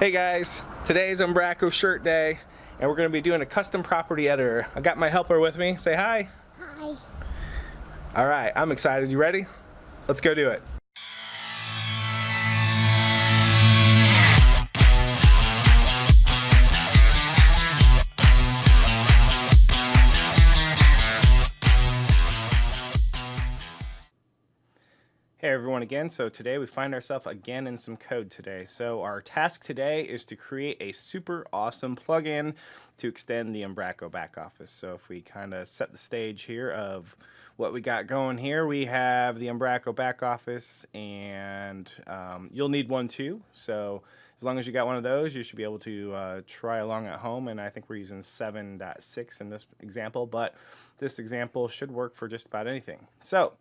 Hey guys, today's Umbraco shirt day, and we're going to be doing a custom property editor. I got my helper with me. Say hi. Hi. All right, I'm excited. You ready? Let's go do it. Hey everyone again. So today we find ourselves again in some code today. So our task today is to create a super awesome plugin to extend the Umbraco back office. So if we kind of set the stage here of what we got going here, we have the Umbraco back office, and you'll need one too. So as long as you got one of those, you should be able to try along at home. And I think we're using 7.6 in this example, but this example should work for just about anything. So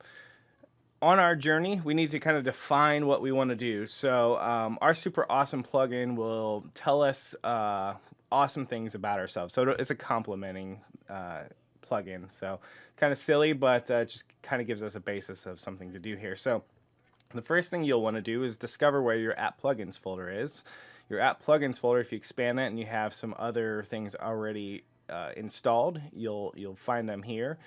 on our journey, we need to kind of define what we want to do. So our super awesome plugin will tell us awesome things about ourselves. So it's a complimenting plugin. So kind of silly, but just kind of gives us a basis of something to do here. So the first thing you'll want to do is discover where your app plugins folder is. Your app plugins folder, if you expand it and you have some other things already installed, you'll find them here.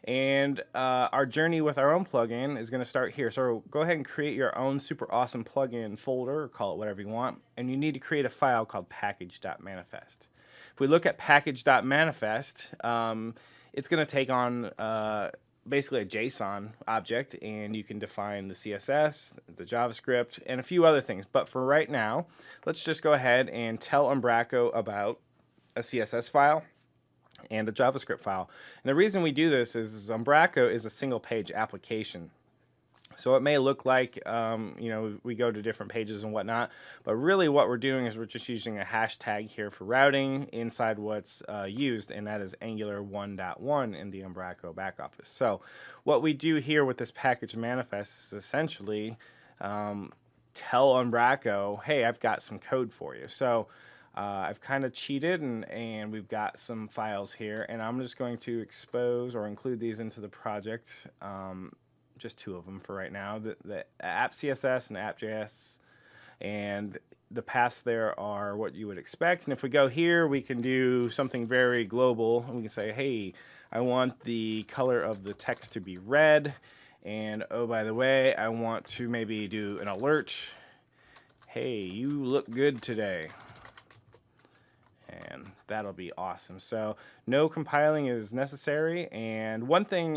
And our journey with our own plugin is going to start here. So go ahead and create your own super awesome plugin folder, or call it whatever you want, and you need to create a file called package.manifest. If we look at package.manifest, it's going to take on basically a JSON object, and you can define the CSS, the JavaScript, and a few other things. But for right now, let's just go ahead and tell Umbraco about a CSS file and a JavaScript file. And the reason we do this is Umbraco is a single page application. So it may look like, we go to different pages and whatnot, but really what we're doing is we're just using a hashtag here for routing inside what's used, and that is Angular 1.1 in the Umbraco backoffice. So what we do here with this package manifest is essentially tell Umbraco, hey, I've got some code for you. So I've kind of cheated, and we've got some files here, and I'm just going to expose or include these into the project. Just two of them for right now, the app CSS and the app.js, and the paths there are what you would expect. And if we go here, we can do something very global, and we can say, hey, I want the color of the text to be red, and oh, by the way, I want to maybe do an alert. Hey, you look good today. And that'll be awesome. So no compiling is necessary. And one thing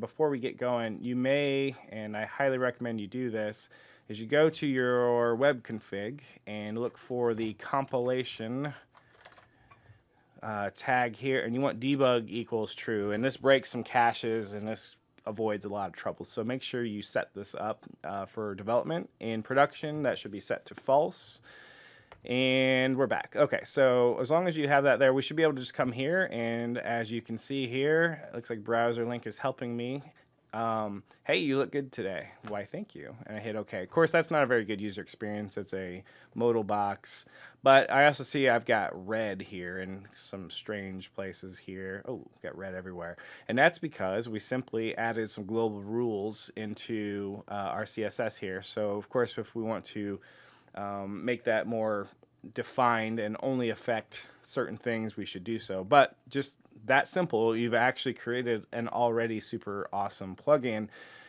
before we get going, you may, and I highly recommend you do this, is you go to your web config and look for the compilation tag here, and you want debug equals true. And this breaks some caches, and this avoids a lot of trouble. So make sure you set this up for development. In production, that should be set to false. And we're back. Okay, so as long as you have that there, we should be able to just come here, and as you can see here, it looks like browser link is helping me. Hey, you look good today. Why, thank you. And I hit OK. Of course, that's not a very good user experience. It's a modal box. But I also see I've got red here in some strange places here. Oh, got red everywhere. And that's because we simply added some global rules into our CSS here. So, of course, if we want to make that more defined and only affect certain things, we should do so. But just that simple, you've actually created an already super awesome plugin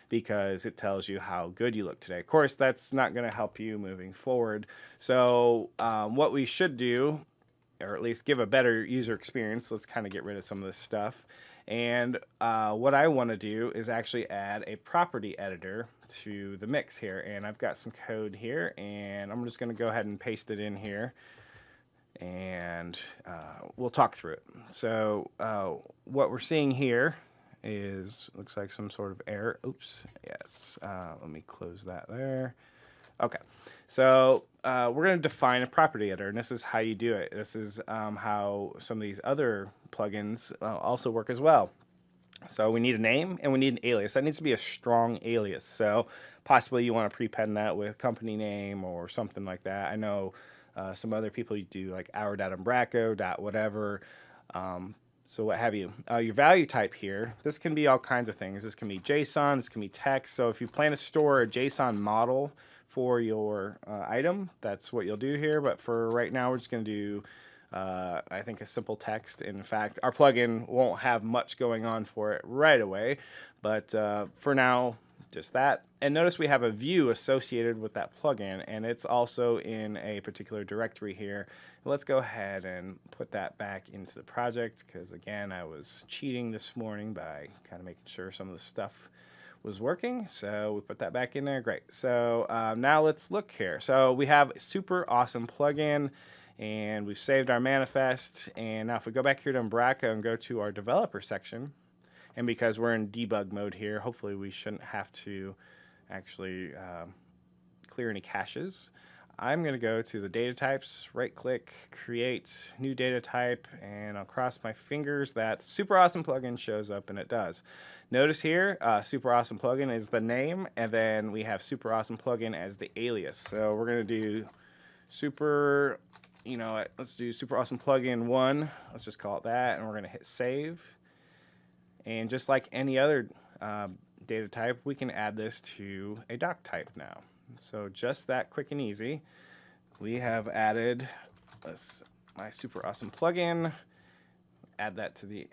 because it tells you how good you look today. Of course, that's not going to help you moving forward. So what we should do, or at least give a better user experience, let's kind of get rid of some of this stuff. And what I want to do is actually add a property editor to the mix here. And I've got some code here, and I'm just going to go ahead and paste it in here. And we'll talk through it. So what we're seeing here is, looks like some sort of error. Oops, yes. Let me close that there. Okay, so we're going to define a property editor, and this is how you do it. This is how some of these other plugins also work as well. So we need a name, and we need an alias. That needs to be a strong alias. So possibly you want to prepend that with company name or something like that. I know some other people do like our.umbraco, whatever. So what have you. Your value type here, this can be all kinds of things. This can be JSON, this can be text. So if you plan to store a JSON model for your item, that's what you'll do here. But for right now, we're just going to do, I think, a simple text. In fact, our plugin won't have much going on for it right away. But for now, just that. And notice we have a view associated with that plugin, and it's also in a particular directory here. Let's go ahead and put that back into the project, because again, I was cheating this morning by kind of making sure some of the stuff was working. So we put that back in there. Great. So now let's look here. So we have a super awesome plugin, and we've saved our manifest. And now if we go back here to Umbraco and go to our developer section, and because we're in debug mode here, hopefully we shouldn't have to actually clear any caches. I'm going to go to the data types, right click, create new data type, and I'll cross my fingers that super awesome plugin shows up, and it does. Notice here, super awesome plugin is the name, and then we have super awesome plugin as the alias. So we're going to do super, let's do super awesome plugin 1. Let's just call it that, and we're going to hit save. And just like any other data type, we can add this to a doc type now. So just that quick and easy. We have added my super awesome plugin. Add that to the,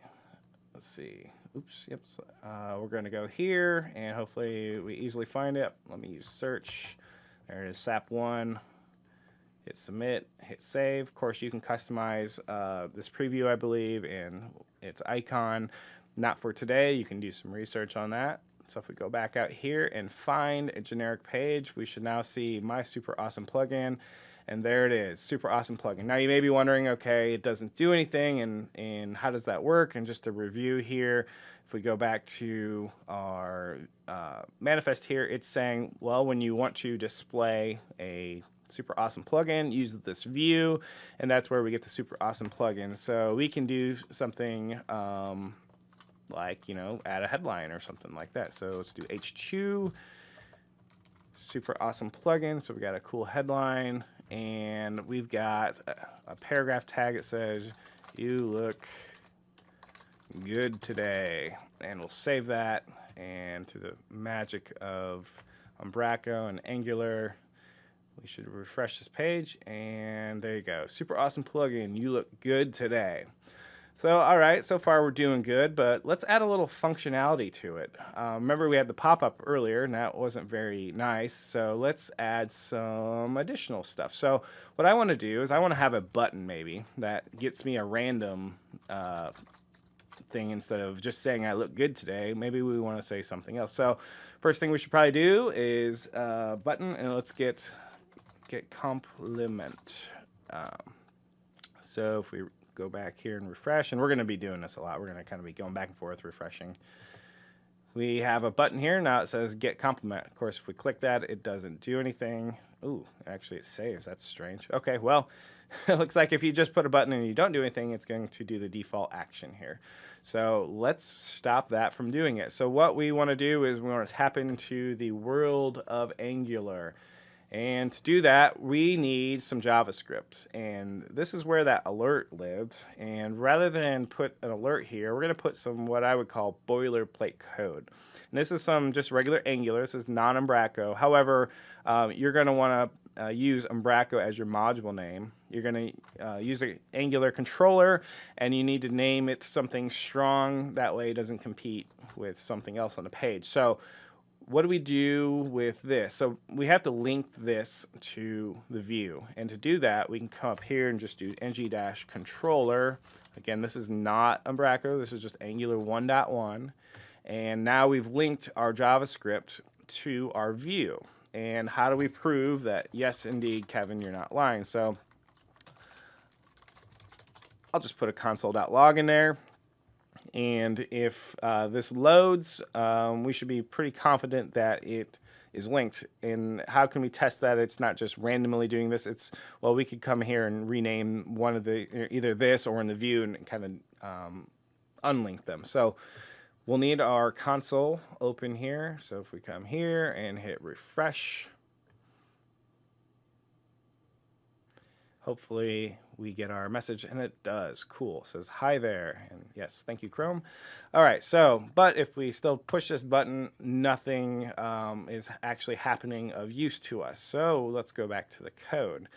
let's see, oops, yep. So, we're going to go here, and hopefully we easily find it. Let me use search. There it is, SAP1. Hit submit, hit save. Of course, you can customize this preview, I believe, and its icon. Not for today. You can do some research on that. So if we go back out here and find a generic page, we should now see my super awesome plugin, and there it is, super awesome plugin. Now you may be wondering, okay, it doesn't do anything, and how does that work? And just a review here, if we go back to our manifest here, it's saying, well, when you want to display a super awesome plugin, use this view, and that's where we get the super awesome plugin. So we can do something like, add a headline or something like that. So let's do H2, super awesome plugin. So we got a cool headline, and we've got a paragraph tag that says, you look good today. And we'll save that, and through the magic of Umbraco and Angular, we should refresh this page, and there you go. Super awesome plugin, you look good today. So, all right, so far we're doing good, but let's add a little functionality to it. Remember we had the pop-up earlier, and that wasn't very nice, so let's add some additional stuff. So what I want to do is I want to have a button maybe that gets me a random thing instead of just saying I look good today. Maybe we want to say something else. So first thing we should probably do is button, and let's get compliment. So if we go back here and refresh, and we're going to be doing this a lot. We're going to kind of be going back and forth, refreshing. We have a button here. Now it says get compliment. Of course, if we click that, it doesn't do anything. Ooh, actually it saves. That's strange. Okay, well, it looks like if you just put a button and you don't do anything, it's going to do the default action here. So let's stop that from doing it. So what we want to do is we want to tap into the world of Angular. And to do that, we need some JavaScript. And this is where that alert lived. And rather than put an alert here, we're going to put some what I would call boilerplate code. And this is some just regular Angular. This is non-Umbraco. However, you're going to want to use Umbraco as your module name. You're going to use an Angular controller, and you need to name it something strong. That way it doesn't compete with something else on the page. So what do we do with this? So we have to link this to the view. And to do that, we can come up here and just do ng-controller. Again, this is not Umbraco. This is just Angular 1.1. And now we've linked our JavaScript to our view. And how do we prove that, yes, indeed, Kevin, you're not lying? So I'll just put a console.log in there. And if this loads, we should be pretty confident that it is linked. And how can we test that it's not just randomly doing this? It's, well, we could come here and rename one of the, either this or in the view, and kind of unlink them. So we'll need our console open here. So if we come here and hit refresh, Hopefully we get our message, and it does. Cool. It says hi there, and yes, thank you, Chrome. All right, so but if we still push this button, nothing is actually happening of use to us. So let's go back to the code.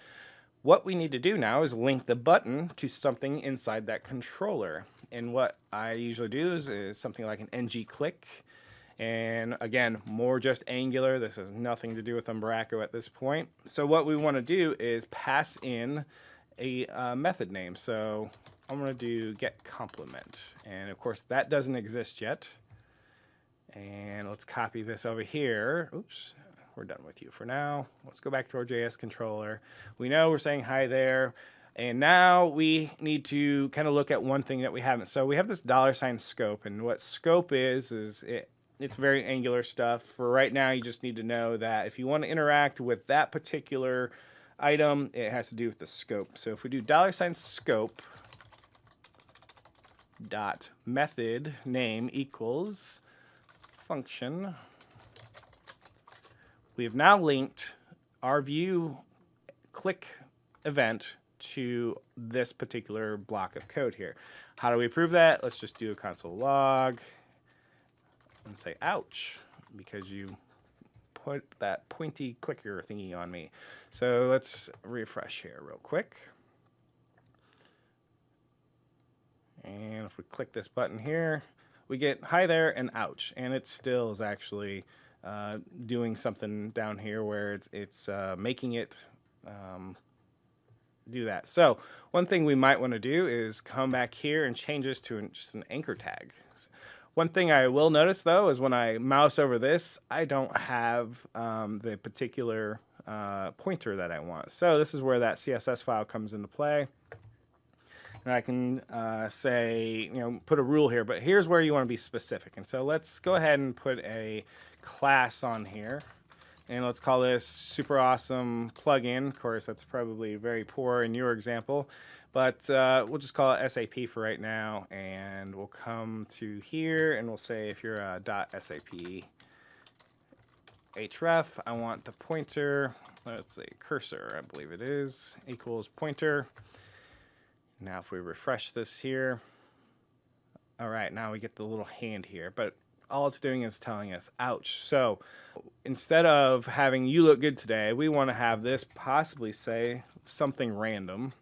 What we need to do now is link the button to something inside that controller. And what I usually do is something like an ng click. And again, more just Angular. This has nothing to do with Umbraco at this point. So what we want to do is pass in a method name. So I'm going to do get complement. And of course, that doesn't exist yet. And let's copy this over here. Oops, we're done with you for now. Let's go back to our JS controller. We know we're saying hi there. And now we need to kind of look at one thing that we haven't. So we have this $scope. And what scope is it's very Angular stuff. For right now, you just need to know that if you want to interact with that particular item, it has to do with the scope. So if we do $scope dot method name equals function, we have now linked our view click event to this particular block of code here. How do we prove that? Let's just do a console log and say ouch, because you put that pointy clicker thingy on me. So let's refresh here real quick. And if we click this button here, we get hi there and ouch. And it still is actually doing something down here where it's making it do that. So one thing we might want to do is come back here and change this to just an anchor tag. One thing I will notice, though, is when I mouse over this, I don't have the particular pointer that I want. So this is where that CSS file comes into play. And I can say, put a rule here, but here's where you want to be specific. And so let's go ahead and put a class on here. And let's call this super awesome plugin. Of course, that's probably very poor in your example. But we'll just call it SAP for right now, and we'll come to here, and we'll say if you're a .sap href, I want the pointer, let's say cursor, I believe it is, equals pointer. Now if we refresh this here, all right, now we get the little hand here, but all it's doing is telling us, ouch. So instead of having you look good today, we want to have this possibly say something random.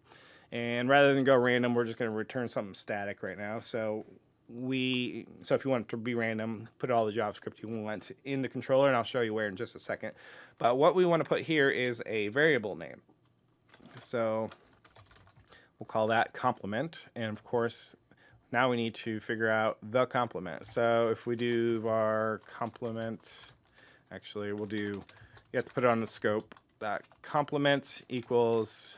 And rather than go random, we're just going to return something static right now. So if you want it to be random, put all the JavaScript you want in the controller, and I'll show you where in just a second. But what we want to put here is a variable name. So we'll call that complement. And of course, now we need to figure out the complement. So if we do our complement, actually we'll do, you have to put it on the scope. That complement equals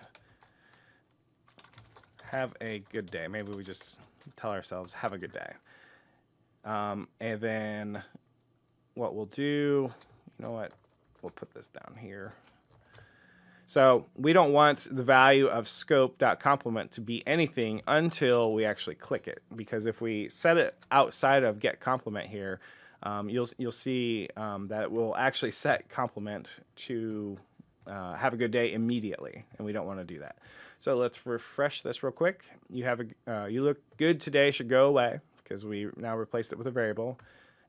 have a good day. Maybe we just tell ourselves, have a good day. And then what we'll do, you know what, we'll put this down here. So we don't want the value of scope.complement to be anything until we actually click it. Because if we set it outside of get complement here, you'll see that it will actually set complement to have a good day immediately, and we don't want to do that. So let's refresh this real quick. You have you look good today should go away because we now replaced it with a variable,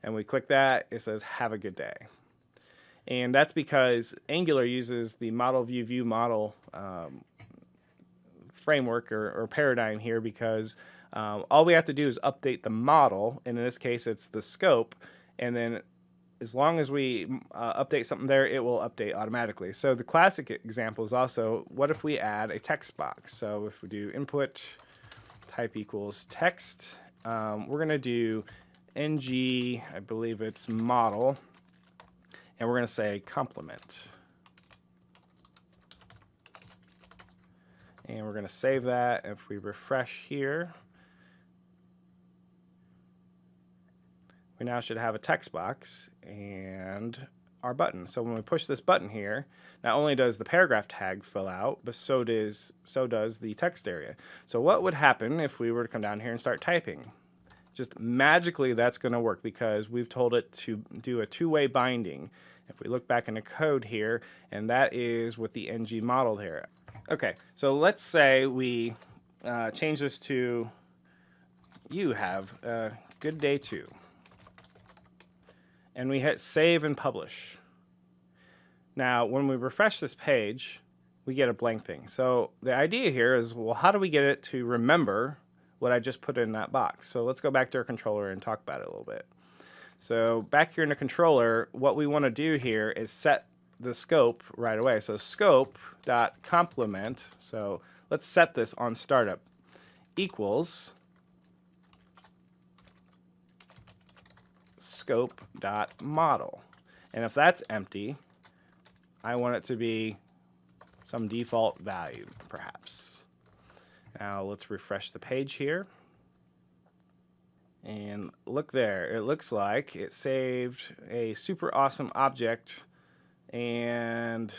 and we click that. It says have a good day, and that's because Angular uses the model view model framework or paradigm here because all we have to do is update the model, and in this case it's the scope, and then as long as we update something there, it will update automatically. So the classic example is also, what if we add a text box? So if we do input type equals text, we're going to do ng, I believe it's model, and we're going to say complement. And we're going to save that. If we refresh here, we now should have a text box and our button. So when we push this button here, not only does the paragraph tag fill out, but so does the text area. So what would happen if we were to come down here and start typing? Just magically that's going to work because we've told it to do a two-way binding. If we look back in the code here, and that is with the ng model here. Okay, so let's say we change this to you have a good day too. And we hit save and publish. Now, when we refresh this page, we get a blank thing. So the idea here is, well, how do we get it to remember what I just put in that box? So let's go back to our controller and talk about it a little bit. So back here in the controller, what we want to do here is set the scope right away. So scope.complement, so let's set this on startup, equals scope.model. And if that's empty, I want it to be some default value, perhaps. Now let's refresh the page here. And look there, it looks like it saved a super awesome object. And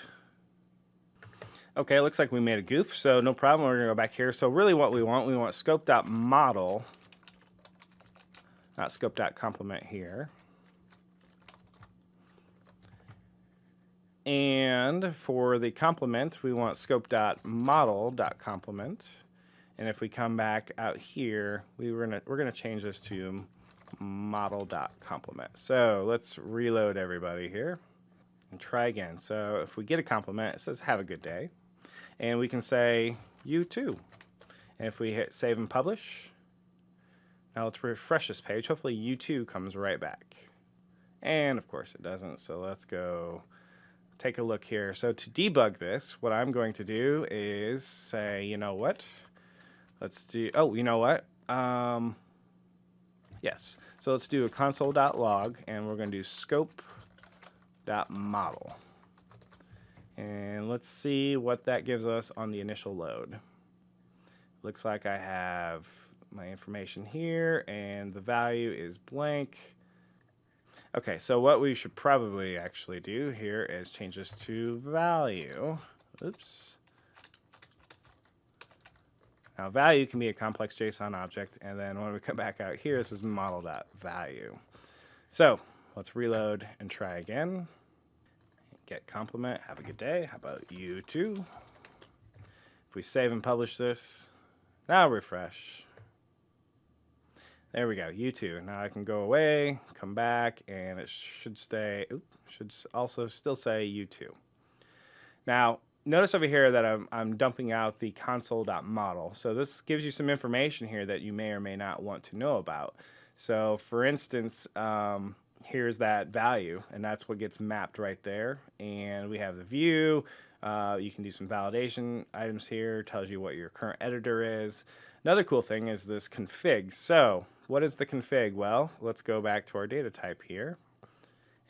okay, it looks like we made a goof, so no problem. We're gonna go back here. So really what we want scope.model, not scope.complement here. And for the complement, we want scope.model.complement. And if we come back out here, we're gonna change this to model.complement. So let's reload everybody here and try again. So if we get a compliment, it says have a good day. And we can say you too. And if we hit save and publish, now let's refresh this page. Hopefully you too comes right back. And of course it doesn't, so let's go take a look here. So to debug this, what I'm going to do is say, you know what? Let's do, oh, you know what? Yes. So let's do a console.log, and we're going to do scope.model. And let's see what that gives us on the initial load. Looks like I have my information here, and the value is blank. Okay, so what we should probably actually do here is change this to value. Oops. Now, value can be a complex JSON object, and then when we come back out here, this is model.value. So let's reload and try again. Get compliment, have a good day. How about you too? If we save and publish this, now refresh. There we go, you too. Now I can go away, come back, and it should stay, should also still say you too. Now, notice over here that I'm dumping out the console.model. So this gives you some information here that you may or may not want to know about. So for instance, here's that value, and that's what gets mapped right there. And we have the view. You can do some validation items here, tells you what your current editor is. Another cool thing is this config. So what is the config? Well, let's go back to our data type here,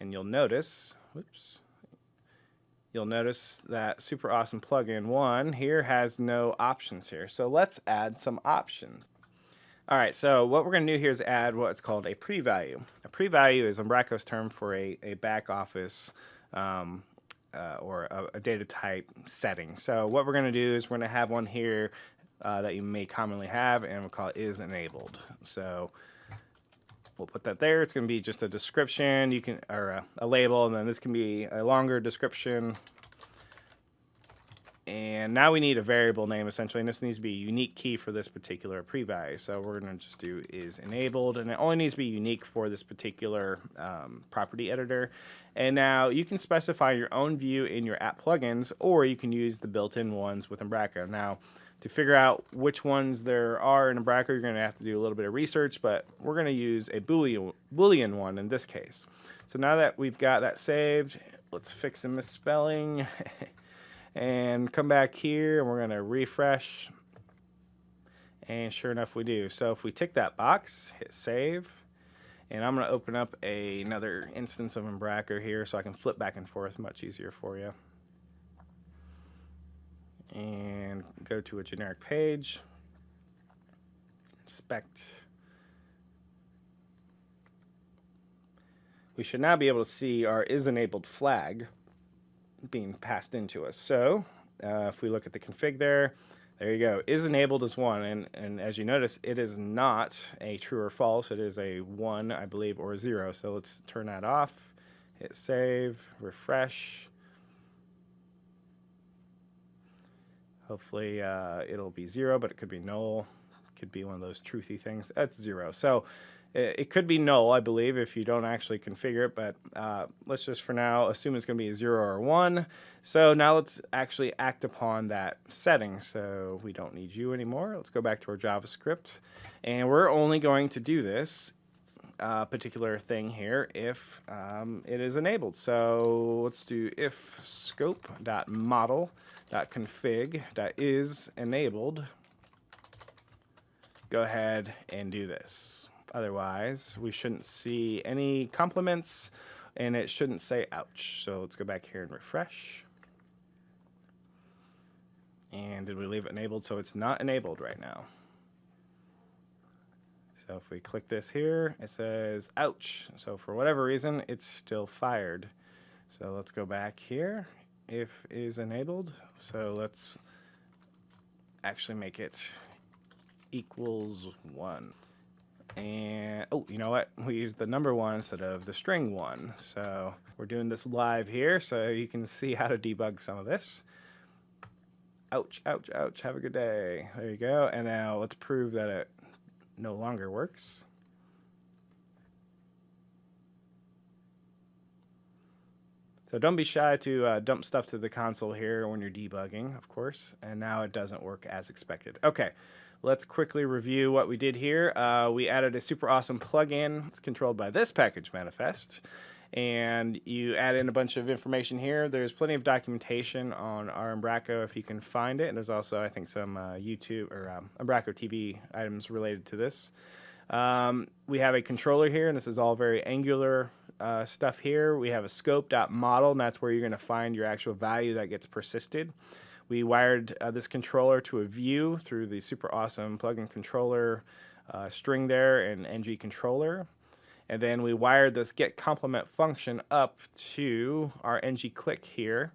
and you'll notice, whoops, you'll notice that super awesome plugin 1 here has no options here. So let's add some options. All right, so what we're going to do here is add what's called a pre-value. A pre-value is Umbraco's term for a back office or a data type setting. So what we're going to do is we're going to have one here that you may commonly have, and we'll call it is enabled. So we'll put that there. It's going to be just a description, you can, or a label, and then this can be a longer description. And now we need a variable name essentially, and this needs to be a unique key for this particular pre-value. So we're going to just do is enabled, and it only needs to be unique for this particular property editor. And now you can specify your own view in your app plugins, or you can use the built-in ones with Umbraco. Now, to figure out which ones there are in Umbraco, you're going to have to do a little bit of research, but we're going to use a Boolean one in this case. So now that we've got that saved, let's fix the misspelling and come back here, and we're going to refresh. And sure enough, we do. So if we tick that box, hit save, and I'm going to open up another instance of Umbraco here so I can flip back and forth much easier for you. And go to a generic page, inspect. We should now be able to see our is enabled flag being passed into us. So if we look at the config there you go, is enabled is 1, and as you notice, it is not a true or false, it is a 1, I believe, or a 0. So let's turn that off, hit save, refresh. Hopefully it'll be 0, but it could be null. Could be one of those truthy things. That's 0. So it could be null, I believe, if you don't actually configure it, but let's just for now assume it's going to be a 0 or 1. So now let's actually act upon that setting. So we don't need you anymore. Let's go back to our JavaScript, and we're only going to do this particular thing here if it is enabled. So let's do if scope.model.config.is enabled. Go ahead and do this. Otherwise, we shouldn't see any compliments, and it shouldn't say ouch. So let's go back here and refresh. And did we leave it enabled? So it's not enabled right now. So if we click this here, it says ouch. So for whatever reason, it's still fired. So let's go back here. If is enabled. So let's actually make it equals 1. And oh, you know what? We used the number 1 instead of the string 1. So we're doing this live here, so you can see how to debug some of this. Ouch, ouch, ouch. Have a good day. There you go. And now let's prove that it no longer works. So don't be shy to dump stuff to the console here when you're debugging, of course. And now it doesn't work as expected. Okay. Let's quickly review what we did here. We added a super awesome plugin. It's controlled by this package manifest. And you add in a bunch of information here. There's plenty of documentation on our Umbraco if you can find it. And there's also, I think, some YouTube or Umbraco TV items related to this. We have a controller here, and this is all very Angular stuff here. We have a scope.model, and that's where you're going to find your actual value that gets persisted. We wired this controller to a view through the super awesome plugin controller string there and ng controller. And then we wired this get complement function up to our ng click here.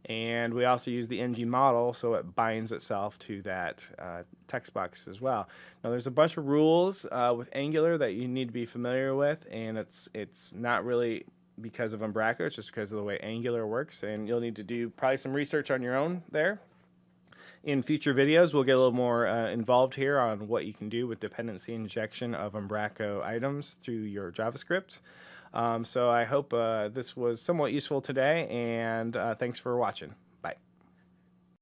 And we also use the ng model so it binds itself to that text box as well. Now there's a bunch of rules with Angular that you need to be familiar with, and it's not really because of Umbraco, it's just because of the way Angular works, and you'll need to do probably some research on your own there. In future videos, we'll get a little more involved here on what you can do with dependency injection of Umbraco items through your JavaScript. So I hope this was somewhat useful today, and thanks for watching.